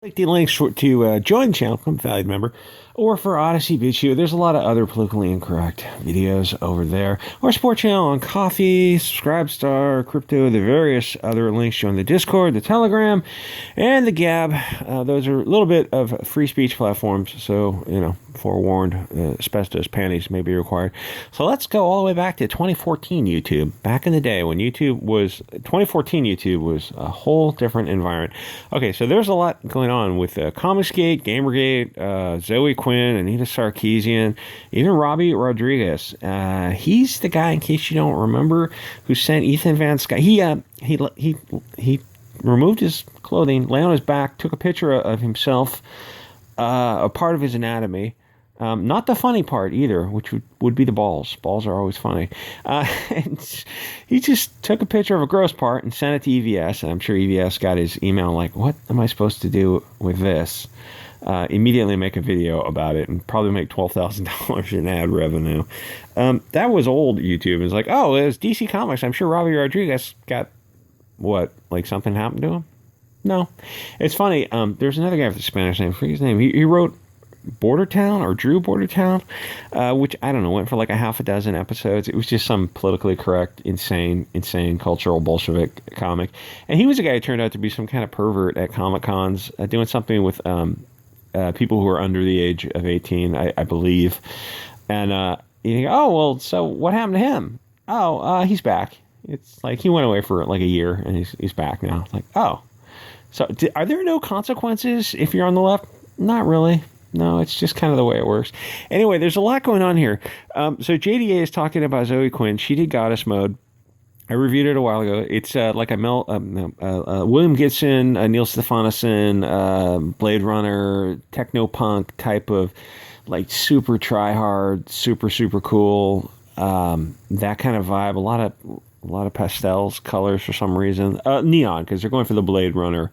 Click the links to join the channel, become a valued member, or for Odysee, Bit Chute. There's a lot of other politically incorrect videos over there. Our support channel on Coffee, Subscribestar, Crypto, the various other links. Join the Discord, the Telegram, and the Gab. Those are a little bit of free speech platforms, so, forewarned, asbestos panties may be required. So let's go all the way back to 2014 YouTube. Back in the day when 2014 YouTube was a whole different environment. Okay, so there's a lot going on with Comicsgate, Gamergate, Zoe Quinn, Anita Sarkeesian, even Robbie Rodriguez. He's the guy, in case you don't remember, who sent Ethan Van Sky. He removed his clothing, lay on his back, took a picture of himself, a part of his anatomy. Not the funny part either, which would be the balls. Balls are always funny. And he just took a picture of a gross part and sent it to EVS. And I'm sure EVS got his email like, what am I supposed to do with this? Immediately make a video about it and probably make $12,000 in ad revenue. That was old YouTube. It's like, oh, it was DC Comics. I'm sure Robbie Rodriguez got, something happened to him? No. It's funny. There's another guy with a Spanish name. I forget his name. He wrote Border Town or Drew Border Town, which I don't know, went for like a half a dozen episodes. It was just some politically correct, insane cultural Bolshevik comic. And he was a guy who turned out to be some kind of pervert at Comic Cons, doing something with people who are under the age of 18, I believe. And you think, oh, well, so what happened to him? Oh, he's back. It's like he went away for like a year and he's back now. It's like, oh. So are there no consequences if you're on the left? Not really. No, it's just kind of the way it works. Anyway, there's a lot going on here. So JDA is talking about Zoe Quinn. She did Goddess Mode. I reviewed it a while ago. It's like a William Gibson, Neil Stephanopoulos, Blade Runner, techno-punk type of like super try-hard, super cool, that kind of vibe. A lot of pastels, colors for some reason. Neon, because they're going for the Blade Runner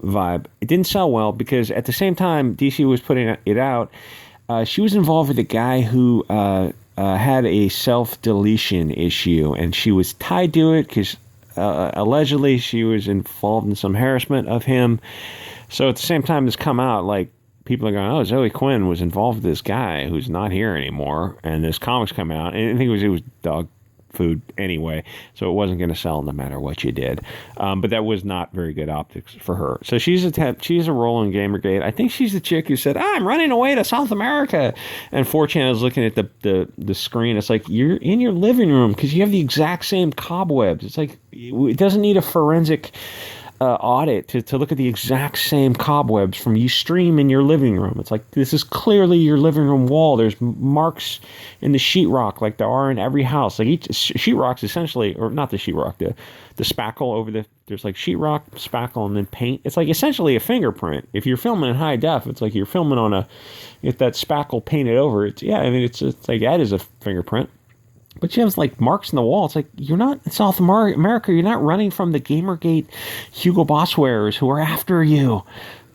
vibe. It didn't sell well because at the same time DC was putting it out, she was involved with a guy who had a self-deletion issue, and she was tied to it because allegedly she was involved in some harassment of him. So at the same time this come out, like, people are going, oh, Zoe Quinn was involved with this guy who's not here anymore, and this comic's come out, and I think it was dog food anyway, so it wasn't going to sell no matter what you did. But that was not very good optics for her. So she's a role in Gamergate. I think she's the chick who said, I'm running away to South America. And 4chan is looking at the screen. It's like, you're in your living room because you have the exact same cobwebs. It's like, it doesn't need a forensic audit to look at the exact same cobwebs from you stream in your living room. It's like, this is clearly your living room wall. There's marks in the sheetrock like there are in every house. Like each sheetrock's essentially, or not the sheetrock, the spackle over there's like sheetrock, spackle, and then paint. It's like essentially a fingerprint. If you're filming in high def, it's like you're filming if that spackle painted over it. Yeah, I mean, it's like that is a fingerprint. But you have like marks in the wall. It's like, you're not in South America. You're not running from the Gamergate Hugo Boss wearers who are after you.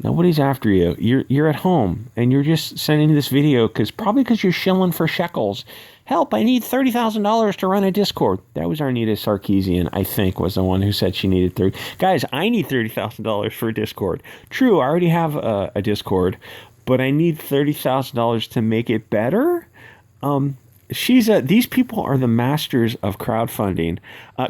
Nobody's after you. You're at home and you're just sending this video because you're shilling for shekels. Help, I need $30,000 to run a Discord. That was Anita Sarkeesian, I think, was the one who said she needed 30. Guys, I need $30,000 for a Discord. True, I already have a Discord, but I need $30,000 to make it better. These people are the masters of crowdfunding.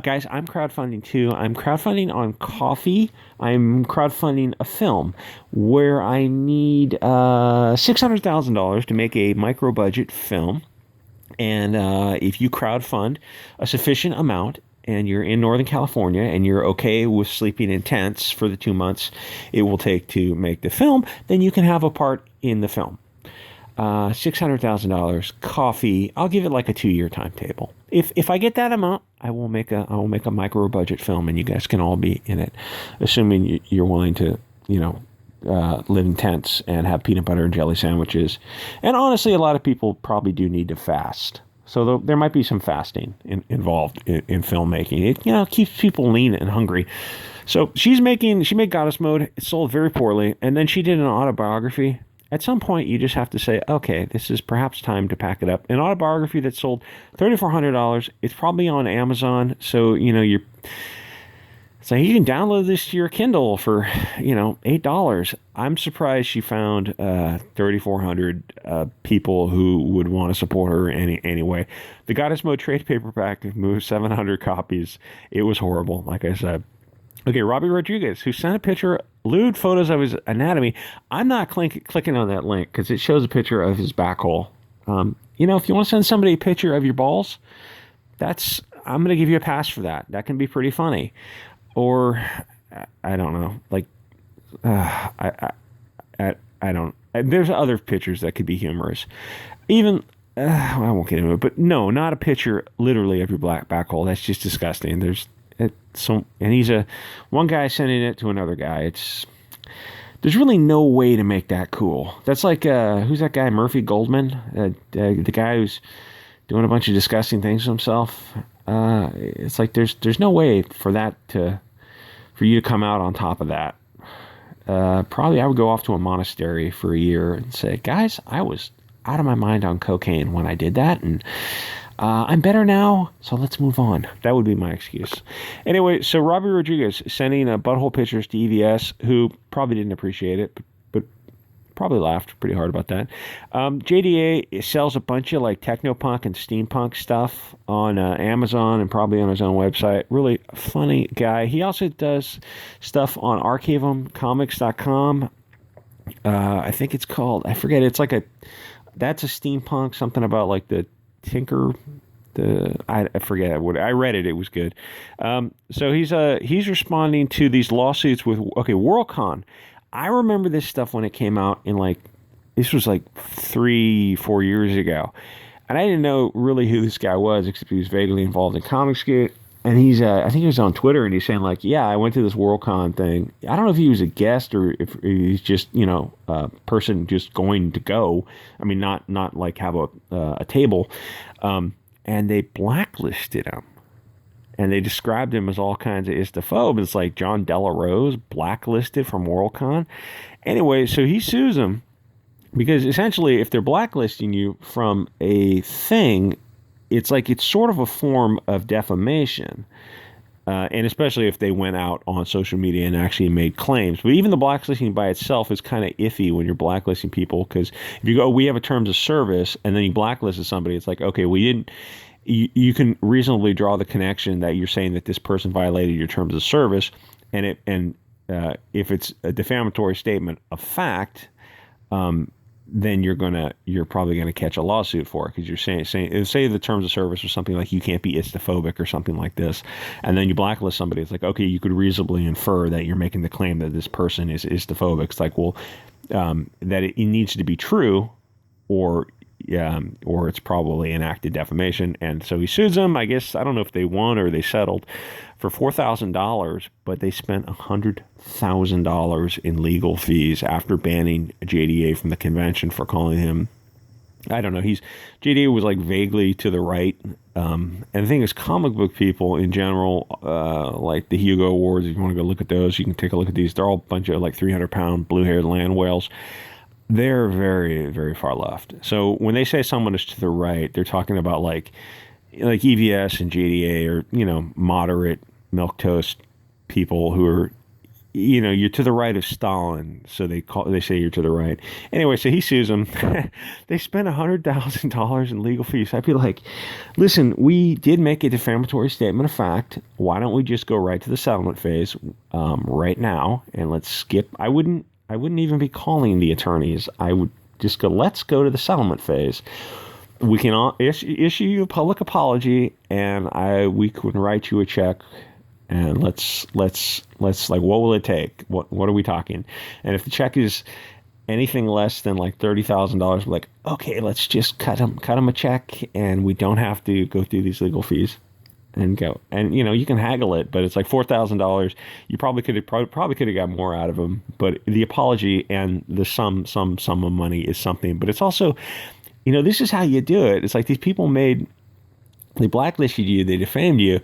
Guys, I'm crowdfunding too. I'm crowdfunding on Coffee. I'm crowdfunding a film where I need $600,000 to make a micro budget film. And if you crowdfund a sufficient amount and you're in Northern California and you're okay with sleeping in tents for the 2 months it will take to make the film, then you can have a part in the film. $600,000, Coffee. I'll give it like a 2-year timetable. If I get that amount, I will make a micro budget film, and you guys can all be in it, assuming you're willing to, live in tents and have peanut butter and jelly sandwiches. And honestly, a lot of people probably do need to fast, so there might be some fasting involved in filmmaking. It keeps people lean and hungry. So she made Goddess Mode. It sold very poorly, and then she did an autobiography. At some point, you just have to say, okay, this is perhaps time to pack it up. An autobiography that sold $3,400. It's probably on Amazon, so it's So you can download this to your Kindle for, $8. I'm surprised she found 3,400 people who would want to support her anyway. The Goddess Mode trade paperback moved 700 copies. It was horrible, like I said. Okay, Robbie Rodriguez, who sent a picture, lewd photos of his anatomy. I'm not clicking on that link because it shows a picture of his back hole. If you want to send somebody a picture of your balls, I'm going to give you a pass for that. That can be pretty funny. Or, I don't know, like, I don't, there's other pictures that could be humorous. Even, I won't get into it, but no, not a picture literally of your back hole. That's just disgusting. And one guy sending it to another guy. There's really no way to make that cool. That's like, who's that guy, Murphy Goldman? The guy who's doing a bunch of disgusting things to himself. It's like, there's no way for you to come out on top of that. Probably I would go off to a monastery for a year and say, guys, I was out of my mind on cocaine when I did that, and I'm better now, so let's move on. That would be my excuse. Anyway, so Robbie Rodriguez sending butthole pictures to EVS, who probably didn't appreciate it, but probably laughed pretty hard about that. JDA sells a bunch of like technopunk and steampunk stuff on Amazon and probably on his own website. Really funny guy. He also does stuff on archivumcomics.com. I think it's called, I forget, that's a steampunk, something about like the Tinker, I forget I read it. It was good. So he's responding to these lawsuits with WorldCon. I remember this stuff when it came out this was like 3-4 years ago, and I didn't know really who this guy was, except he was vaguely involved in Comicsgate. And he's, I think he was on Twitter, and he's saying like, yeah, I went to this WorldCon thing. I don't know if he was a guest or if he's just, a person just going to go. I mean, not like have a table. And they blacklisted him. And they described him as all kinds of istophobe. It's like John Della Rose blacklisted from WorldCon. Anyway, so he sues them because essentially if they're blacklisting you from a thing, it's sort of a form of defamation. And especially if they went out on social media and actually made claims. But even the blacklisting by itself is kind of iffy when you're blacklisting people, because if you go, we have a terms of service, and then you blacklisted somebody, it's like, okay, we didn't. You can reasonably draw the connection that you're saying that this person violated your terms of service, and if it's a defamatory statement of fact, then you're probably gonna catch a lawsuit for it, because you're saying say the terms of service or something like you can't be istophobic or something like this, and then you blacklist somebody. It's like, okay, you could reasonably infer that you're making the claim that this person is istophobic. It's like, well, that it needs to be true, or it's probably an act of defamation. And so he sues them. I guess, I don't know if they won or they settled for $4,000, but they spent $100,000 in legal fees after banning JDA from the convention for calling him, I don't know, JDA was like vaguely to the right. And the thing is, comic book people in general, like the Hugo Awards, if you want to go look at those, you can take a look at these. They're all a bunch of like 300-pound blue-haired land whales. They're very, very far left. So when they say someone is to the right, they're talking about like EVS and JDA, or, moderate milquetoast people who are, you're to the right of Stalin. So they say you're to the right. Anyway, so he sues them. They spent $100,000 in legal fees. I'd be like, listen, we did make a defamatory statement of fact. Why don't we just go right to the settlement phase right now, and let's skip. I wouldn't even be calling the attorneys. I would just go, let's go to the settlement phase. We can issue you a public apology, and we can write you a check, and let's like, what will it take? What are we talking? And if the check is anything less than like $30,000, we're like, okay, let's just cut him a check, and we don't have to go through these legal fees. And go, and you can haggle it, but it's like $4,000. You probably could have got more out of them. But the apology and the sum of money is something. But it's also, this is how you do it. It's like these people they blacklisted you, they defamed you.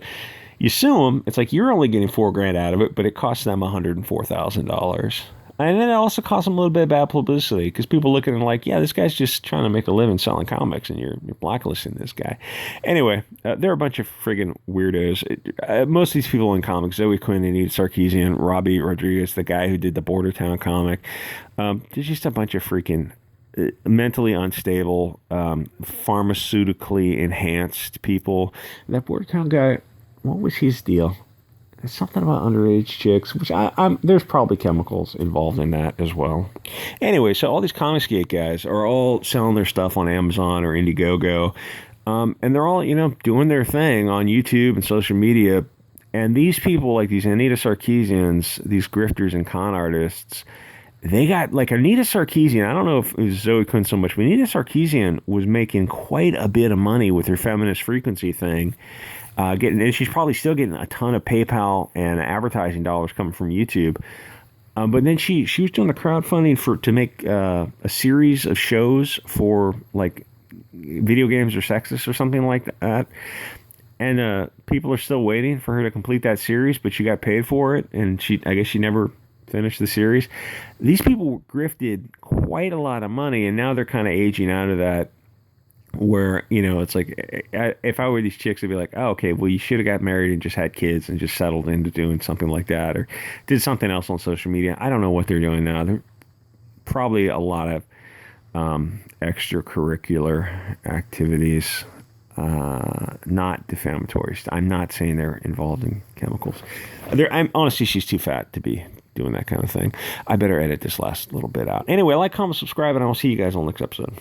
You sue them. It's like you're only getting $4,000 out of it, but it costs them $104,000. And then it also costs them a little bit of bad publicity because people look at it like, yeah, this guy's just trying to make a living selling comics, and you're blacklisting this guy. Anyway, they're a bunch of friggin' weirdos. Most of these people in comics, Zoe Quinn, Anita Sarkeesian, Robbie Rodriguez, the guy who did the Border Town comic, they're just a bunch of freaking mentally unstable, pharmaceutically enhanced people. That Border Town guy, what was his deal? Something about underage chicks, which there's probably chemicals involved in that as well. Anyway, so all these Comicsgate guys are all selling their stuff on Amazon or Indiegogo, and they're all, doing their thing on YouTube and social media. And these people, like these Anita Sarkeesians, these grifters and con artists, they got, like, Anita Sarkeesian, I don't know if it was Zoe Quinn so much, but Anita Sarkeesian was making quite a bit of money with her feminist frequency thing. And she's probably still getting a ton of PayPal and advertising dollars coming from YouTube. But then she was doing the crowdfunding to make a series of shows for, like, video games or sexist or something like that. And people are still waiting for her to complete that series, but she got paid for it, and I guess she never finished the series. These people grifted quite a lot of money, and now they're kind of aging out of that. Where, it's like, if I were these chicks, I'd be like, oh, okay, well, you should have got married and just had kids and just settled into doing something like that, or did something else on social media. I don't know what they're doing now. They're probably a lot of extracurricular activities, not defamatory. I'm not saying they're involved in chemicals. Honestly, she's too fat to be doing that kind of thing. I better edit this last little bit out. Anyway, like, comment, subscribe, and I'll see you guys on the next episode.